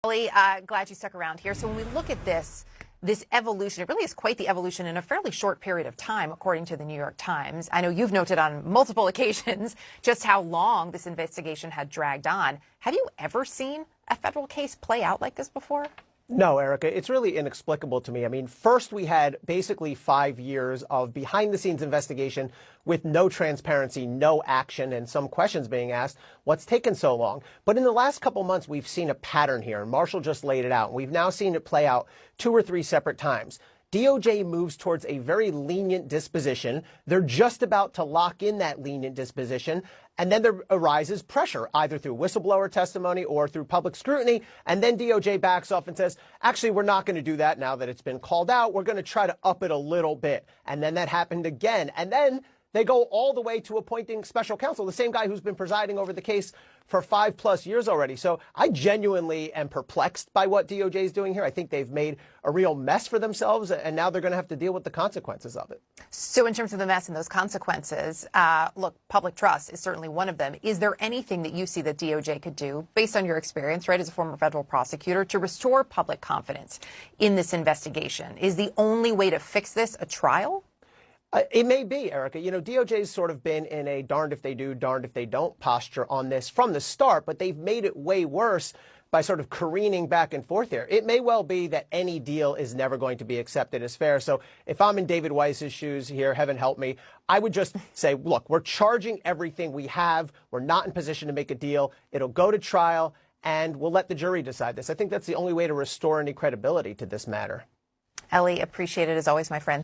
Ellie, glad you stuck around here. So when we look at this evolution, it really is quite the evolution in a fairly short period of time, according to the New York Times. I know you've noted on multiple occasions just how long this investigation had dragged on. Have you ever seen a federal case play out like this before? No, Erica, it's really inexplicable to me. I mean, first we had basically 5 years of behind-the-scenes investigation with no transparency, no action, and some questions being asked. What's taken so long? But in the last couple months, we've seen a pattern here, and Marshall just laid it out. We've now seen it play out 2 or 3 separate times. DOJ moves towards a very lenient disposition. They're just about to lock in that lenient disposition. And then there arises pressure, either through whistleblower testimony or through public scrutiny. And then DOJ backs off and says, actually, we're not going to do that now that it's been called out. We're going to try to up it a little bit. And then that happened again. And then they go all the way to appointing special counsel, the same guy who's been presiding over the case for 5+ years already. So I genuinely am perplexed by what DOJ is doing here. I think they've made a real mess for themselves, and now they're going to have to deal with the consequences of it. So in terms of the mess and those consequences, look, public trust is certainly one of them. Is there anything that you see that DOJ could do, based on your experience, right, as a former federal prosecutor, to restore public confidence in this investigation? Is the only way to fix this a trial? It may be, Erica. You know, DOJ's sort of been in a darned if they do, darned if they don't posture on this from the start, but they've made it way worse by sort of careening back and forth there. It may well be that any deal is never going to be accepted as fair. So if I'm in David Weiss's shoes here, heaven help me, I would just say, look, we're charging everything we have. We're not in position to make a deal. It'll go to trial, and we'll let the jury decide this. I think that's the only way to restore any credibility to this matter. Ellie, appreciate it as always, my friend.